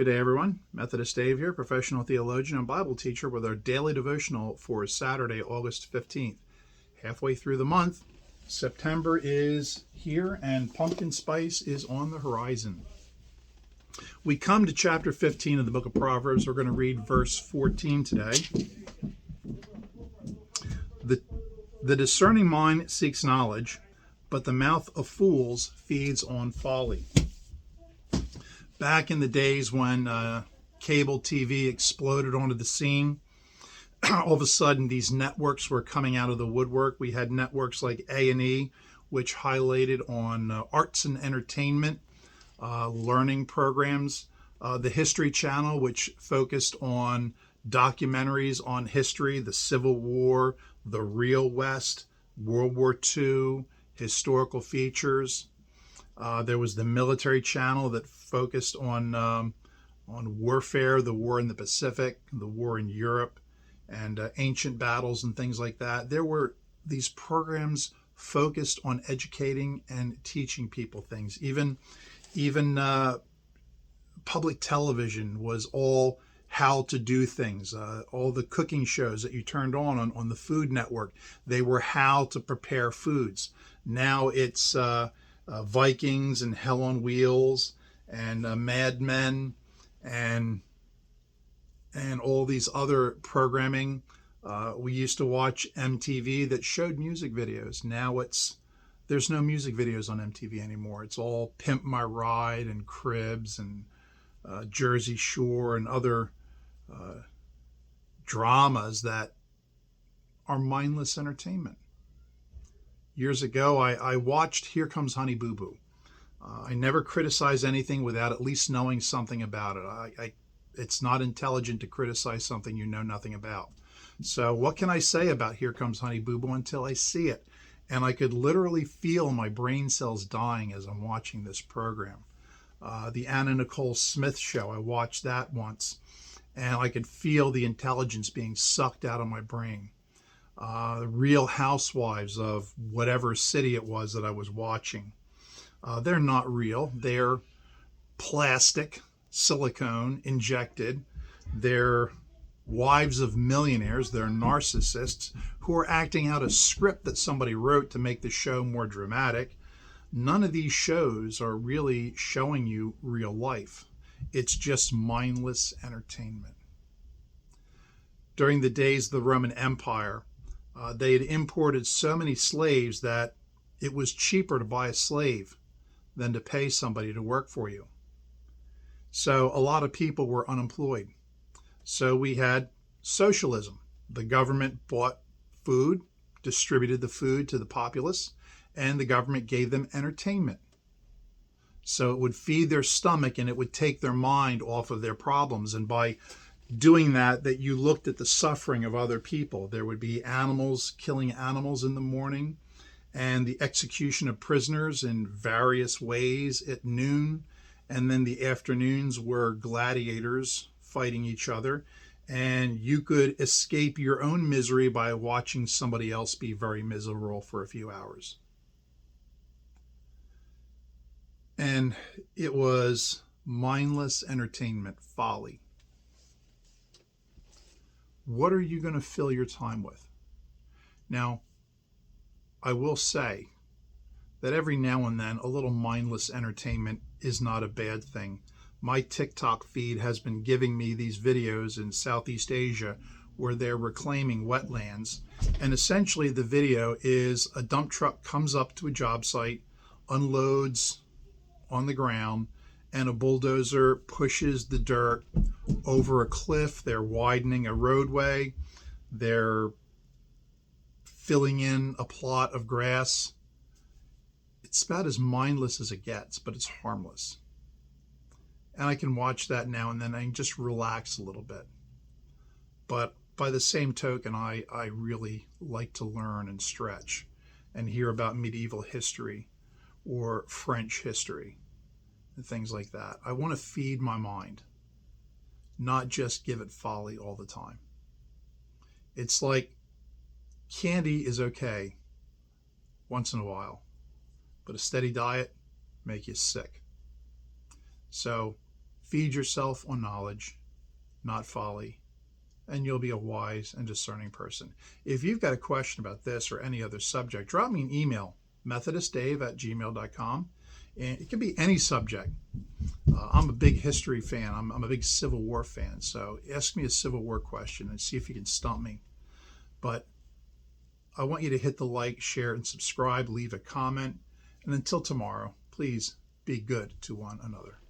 Good day, everyone. Methodist Dave here, professional theologian and Bible teacher with our daily devotional for Saturday, August 15th. Halfway through the month, September is here and pumpkin spice is on the horizon. We come to chapter 15 of the book of Proverbs. We're going to read verse 14 today. The discerning mind seeks knowledge, but the mouth of fools feeds on folly. Back in the days when cable TV exploded onto the scene, all of a sudden these networks were coming out of the woodwork. We had networks like A&E, which highlighted on arts and entertainment, learning programs. The History Channel, which focused on documentaries on history, the Civil War, the Real West, World War II, historical features. There was the Military Channel that focused on warfare, the war in the Pacific, the war in Europe, and ancient battles and things like that. There were these programs focused on educating and teaching people things. Even public television was all how to do things. All the cooking shows that you turned on the Food Network, they were how to prepare foods. Now it's Vikings and Hell on Wheels and Mad Men and all these other programming. We used to watch MTV that showed music videos. Now there's no music videos on MTV anymore. It's all Pimp My Ride and Cribs and Jersey Shore and other dramas that are mindless entertainment. Years ago, I watched Here Comes Honey Boo Boo. I never criticize anything without at least knowing something about it. It's not intelligent to criticize something you know nothing about. So what can I say about Here Comes Honey Boo Boo until I see it? And I could literally feel my brain cells dying as I'm watching this program. The Anna Nicole Smith show, I watched that once, and I could feel the intelligence being sucked out of my brain. The Real Housewives of whatever city it was that I was watching. They're not real. They're plastic, silicone, injected. They're wives of millionaires. They're narcissists who are acting out a script that somebody wrote to make the show more dramatic. None of these shows are really showing you real life. It's just mindless entertainment. During the days of the Roman Empire, they had imported so many slaves that it was cheaper to buy a slave than to pay somebody to work for you. So a lot of people were unemployed. So we had socialism. The government bought food, distributed the food to the populace, and the government gave them entertainment. So it would feed their stomach and it would take their mind off of their problems. And by doing that you looked at the suffering of other people. There would be animals killing animals in the morning and the execution of prisoners in various ways at noon. And then the afternoons were gladiators fighting each other. And you could escape your own misery by watching somebody else be very miserable for a few hours. And it was mindless entertainment, folly. What are you going to fill your time with? Now, I will say that every now and then a little mindless entertainment is not a bad thing. My TikTok feed has been giving me these videos in Southeast Asia where they're reclaiming wetlands. And essentially the video is a dump truck comes up to a job site, unloads on the ground, and a bulldozer pushes the dirt over a cliff. They're widening a roadway. They're filling in a plot of grass. It's about as mindless as it gets, but it's harmless. And I can watch that now and then and just relax a little bit. But by the same token, I really like to learn and stretch and hear about medieval history or French history and things like that. I want to feed my mind, not just give it folly all the time. It's like candy is okay once in a while, but a steady diet make you sick. So Feed yourself on knowledge, not folly, and you'll be a wise and discerning person. If you've got a question about this or any other subject, drop me an email, methodistdave@gmail.com. And it can be any subject. I'm a big history fan. I'm a big Civil War fan. So ask me a Civil War question and see if you can stump me. But I want you to hit the like, share, and subscribe, leave a comment. And until tomorrow, please be good to one another.